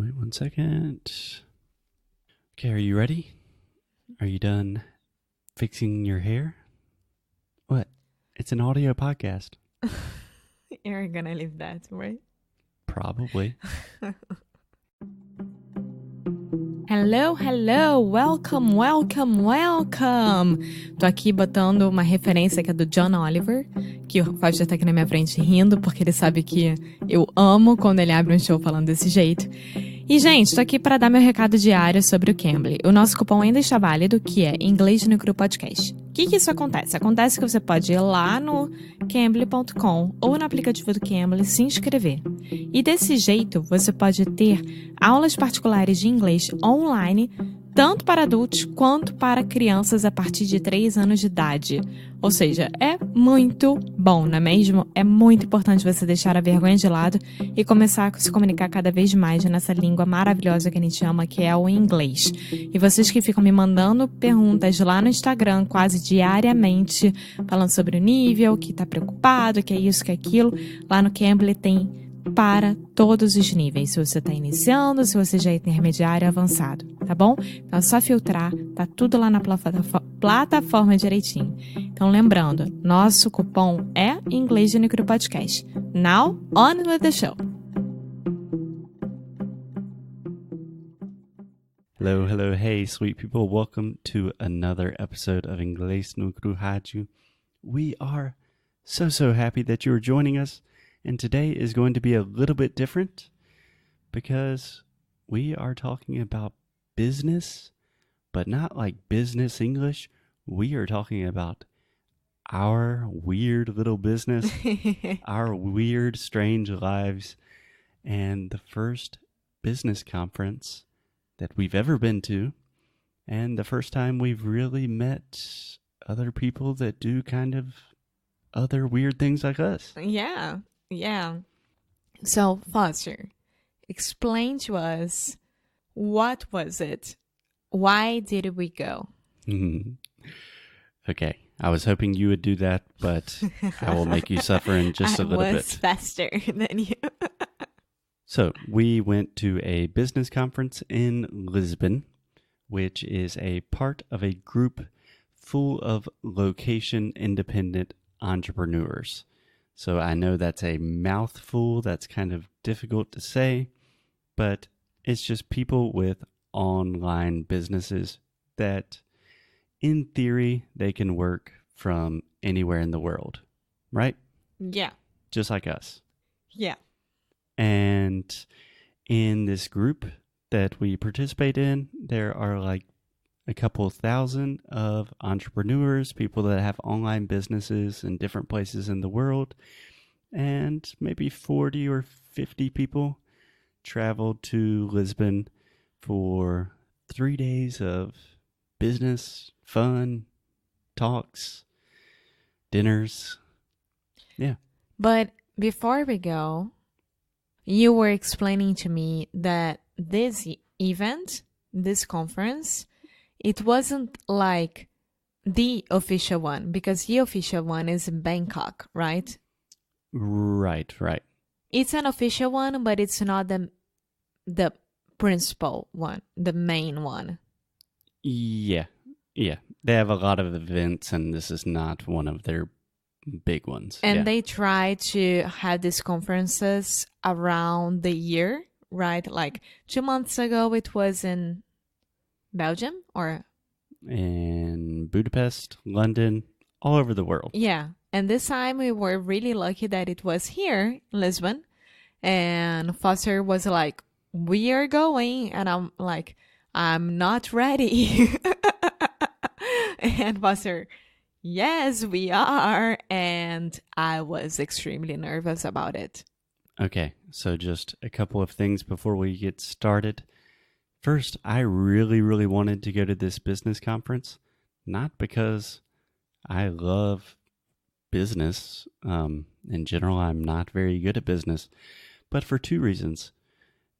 Wait 1 second. Okay, are you ready? Are you done fixing your hair? What? It's an audio podcast. You're gonna leave that, right? Probably. Hello, welcome. Tô aqui botando uma referência que é do John Oliver, que o Fausto tá aqui na minha frente rindo, porque ele sabe que eu amo quando ele abre um show falando desse jeito. E, gente, tô aqui para dar meu recado diário sobre o Cambly. O nosso cupom ainda está válido, que é Inglês no Cru Podcast. O que isso acontece? Acontece que você pode ir lá no cambly.com ou no aplicativo do Cambly se inscrever. E desse jeito, você pode ter aulas particulares de inglês online, tanto para adultos quanto para crianças a partir de 3 anos de idade. Ou seja, é muito bom, não é mesmo? É muito importante você deixar a vergonha de lado e começar a se comunicar cada vez mais nessa língua maravilhosa que a gente ama, que é o inglês. E vocês que ficam me mandando perguntas lá no Instagram quase diariamente, falando sobre o nível, que tá preocupado, que é isso, que é aquilo, lá no Cambly tem para todos os níveis, se você está iniciando, se você já é intermediário, avançado, tá bom? Então é só filtrar, tá tudo lá na plataforma direitinho. Então lembrando, nosso cupom é Inglês no Cru Podcast. Now, on with the show! Hello, hey, sweet people. Welcome to another episode of Inglês no Cru Rádio. We are so happy that you are joining us. And today is going to be a little bit different because we are talking about business, but not like business English. We are talking about our weird little business, our weird, strange lives, and the first business conference that we've ever been to, and the first time we've really met other people that do kind of other weird things like us. Yeah. So, Foster, explain to us, what was it? Why did we go? Okay, I was hoping you would do that, but I will make you suffer in just a little bit. I was faster than you. So, we went to a business conference in Lisbon, which is a part of a group full of location-independent entrepreneurs. So I know that's a mouthful, that's kind of difficult to say, but it's just people with online businesses that, in theory, they can work from anywhere in the world, right? Yeah. Just like us. Yeah. And in this group that we participate in, there are like a couple thousand of entrepreneurs, people that have online businesses in different places in the world, and maybe 40 or 50 people traveled to Lisbon for 3 days of business, fun, talks, dinners. Yeah. But before we go, you were explaining to me that this event, this conference, it wasn't like the official one, because the official one is in Bangkok, right? Right. It's an official one, but it's not the principal one, the main one. Yeah. They have a lot of events, and this is not one of their big ones. And they try to have these conferences around the year, right? Like 2 months ago, it was in Belgium or in Budapest, London, all over the world. Yeah. And this time we were really lucky that it was here in Lisbon. And Foster was like, we are going. And I'm like, I'm not ready. And Foster, yes, we are. And I was extremely nervous about it. Okay, so just a couple of things before we get started. First, I really wanted to go to this business conference, not because I love business. In general, I'm not very good at business, but for 2 reasons.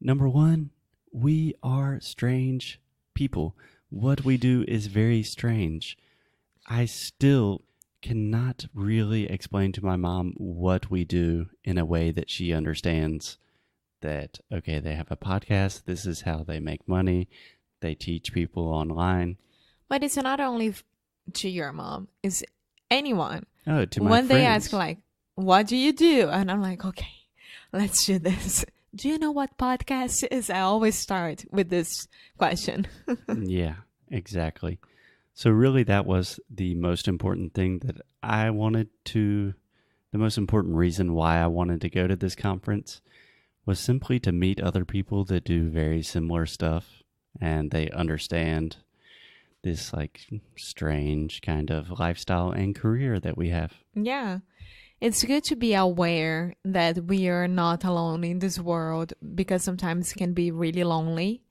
Number 1, we are strange people. What we do is very strange. I still cannot really explain to my mom what we do in a way that she understands that, okay, they have a podcast. This is how they make money. They teach people online. But it's not only to your mom. It's anyone. Oh, to my when friends. They ask like, what do you do? And I'm like, okay, let's do this. Do you know what podcast is? I always start with this question. Yeah, exactly. So really that was the most important thing that I wanted to, the most important reason why I wanted to go to this conference was simply to meet other people that do very similar stuff and they understand this like strange kind of lifestyle and career that we have. Yeah. It's good to be aware that we are not alone in this world because sometimes it can be really lonely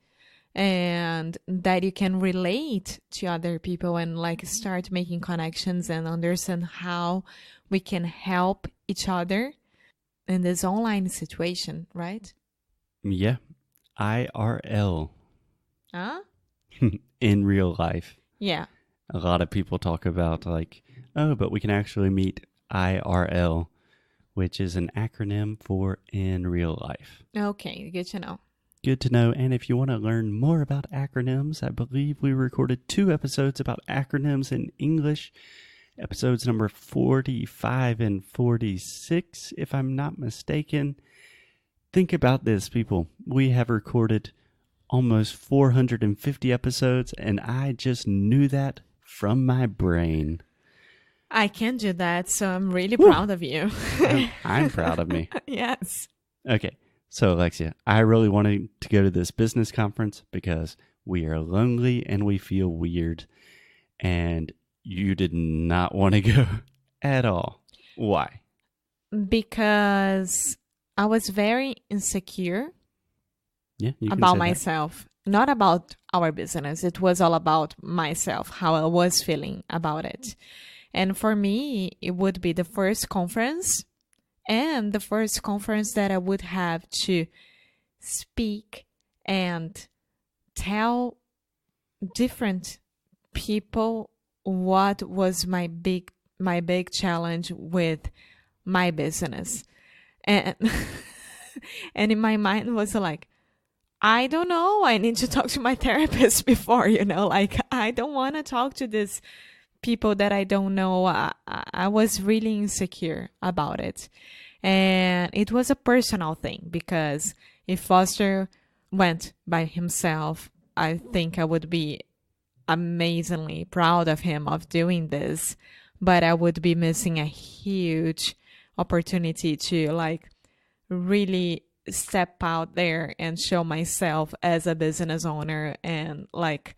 and that you can relate to other people and like start making connections and understand how we can help each other in this online situation, right? Yeah. IRL. Huh? In real life. Yeah. A lot of people talk about like, oh, but we can actually meet IRL, which is an acronym for in real life. Okay, good to know. Good to know. And if you want to learn more about acronyms, I believe we recorded 2 episodes about acronyms in English. Episodes number 45 and 46, if I'm not mistaken. Think about this, people. We have recorded almost 450 episodes, and I just knew that from my brain. I can do that, so I'm really proud of you. I'm proud of me. Yes. Okay, so Alexia, I really wanted to go to this business conference because we are lonely and we feel weird, and you did not want to go at all. Why? Because I was very insecure about myself. Not about our business. It was all about myself, how I was feeling about it. And for me, it would be the first conference and the first conference that I would have to speak and tell different people what was my big challenge with my business. And and in my mind was like, I don't know, I need to talk to my therapist before, like I don't want to talk to these people that I don't know. I was really insecure about it. And it was a personal thing because if Foster went by himself, I think I would be amazingly proud of him of doing this, but I would be missing a huge opportunity to like really step out there and show myself as a business owner and like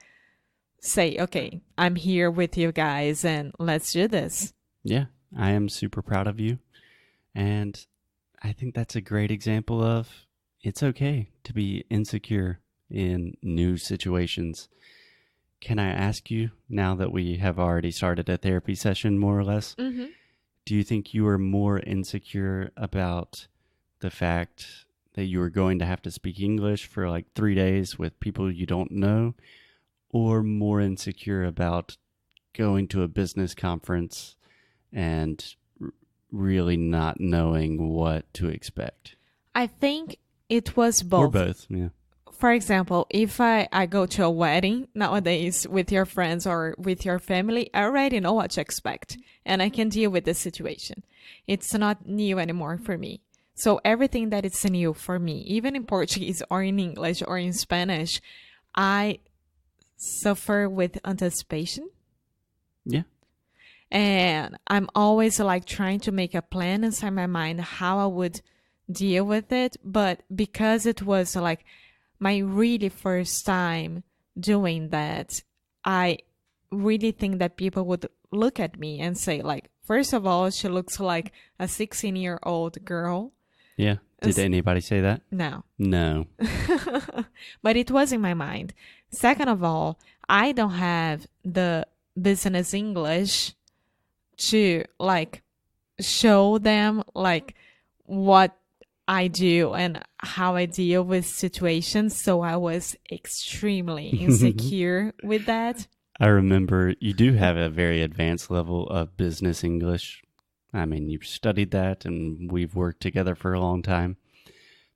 say, okay, I'm here with you guys and let's do this. Yeah, I am super proud of you. And I think that's a great example of it's okay to be insecure in new situations. Can I ask you, now that we have already started a therapy session, more or less, do you think you are more insecure about the fact that you are going to have to speak English for like 3 days with people you don't know, or more insecure about going to a business conference and really not knowing what to expect? I think it was both. Or both, yeah. For example, if I go to a wedding nowadays with your friends or with your family, I already know what to expect and I can deal with the situation. It's not new anymore for me. So everything that is new for me, even in Portuguese or in English or in Spanish, I suffer with anticipation. Yeah. And I'm always like trying to make a plan inside my mind how I would deal with it. But because it was like my really first time doing that, I really think that people would look at me and say like, first of all, she looks like a 16-year-old girl. Yeah. Did anybody say that? No. No. But it was in my mind. Second of all, I don't have the business English to like show them like what I do and how I deal with situations. So I was extremely insecure with that. I remember you do have a very advanced level of business English. I mean, you've studied that and we've worked together for a long time.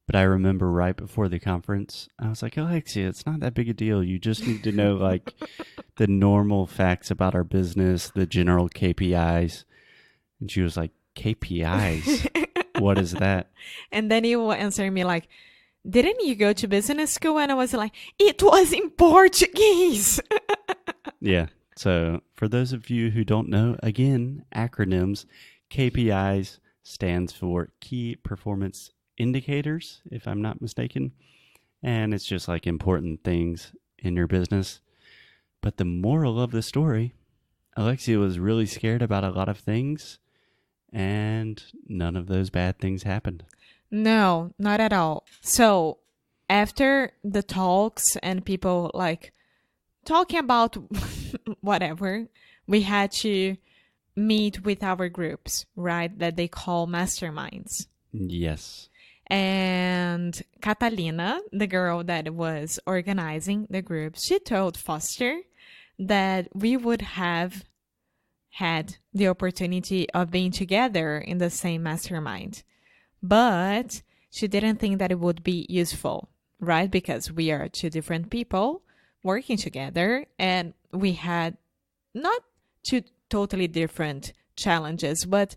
But I remember right before the conference, I was like, Alexia, it's not that big a deal. You just need to know like the normal facts about our business, the general KPIs. And she was like, KPIs? What is that? And then you will answer me like, didn't you go to business school? And I was like, it was in Portuguese. Yeah. So for those of you who don't know, again, acronyms, KPIs stands for Key Performance Indicators, if I'm not mistaken. And it's just like important things in your business. But the moral of the story, Alexia was really scared about a lot of things, and none of those bad things happened. No, not at all. So after the talks and people like talking about whatever, we had to meet with our groups, right? That they call masterminds. Yes. And Catalina, the girl that was organizing the group, she told Foster that we would have had the opportunity of being together in the same mastermind. But she didn't think that it would be useful, right? Because we are two different people working together, and we had not two totally different challenges, but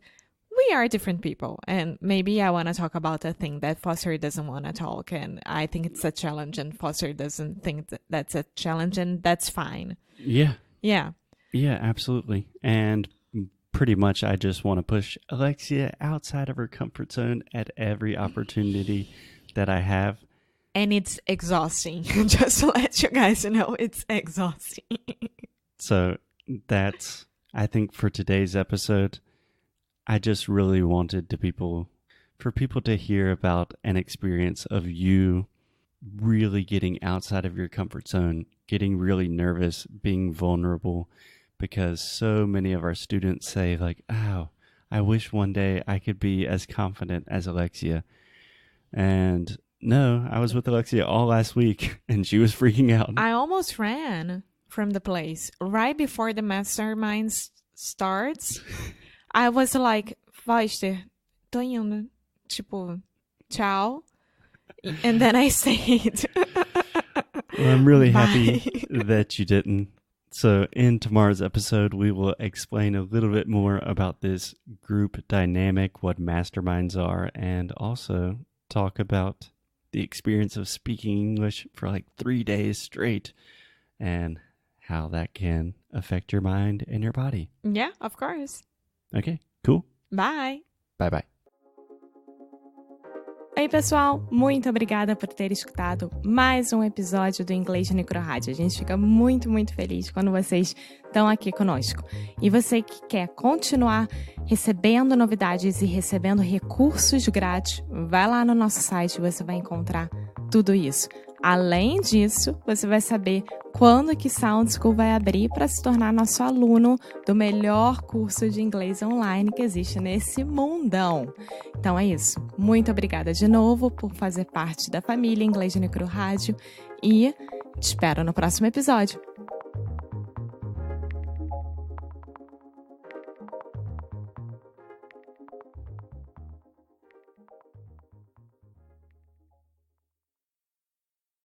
we are different people. And maybe I want to talk about a thing that Foster doesn't want to talk, and I think it's a challenge, and Foster doesn't think that's a challenge, and that's fine. Yeah. Yeah. Yeah, absolutely. And pretty much I just want to push Alexia outside of her comfort zone at every opportunity that I have. And it's exhausting. Just to let you guys know, it's exhausting. So that's, I think for today's episode, I just really wanted for people to hear about an experience of you really getting outside of your comfort zone, getting really nervous, being vulnerable, because so many of our students say like, oh, I wish one day I could be as confident as Alexia. And no, I was with Alexia all last week and she was freaking out. I almost ran from the place right before the mastermind starts. I was like, Foster, tô indo. Tipo, ciao. And then I stayed. Well, I'm really happy that you didn't. So in tomorrow's episode, we will explain a little bit more about this group dynamic, what masterminds are, and also talk about the experience of speaking English for like 3 days straight and how that can affect your mind and your body. Yeah, of course. Okay, cool. Bye. Bye-bye. Oi, pessoal! Muito obrigada por ter escutado mais um episódio do Inglês no Microrádio. A gente fica muito, muito feliz quando vocês estão aqui conosco. E você que quer continuar recebendo novidades e recebendo recursos grátis, vai lá no nosso site e você vai encontrar tudo isso. Além disso, você vai saber quando que Sound School vai abrir para se tornar nosso aluno do melhor curso de inglês online que existe nesse mundão. Então é isso. Muito obrigada de novo por fazer parte da família Inglês no Microrádio e te espero no próximo episódio.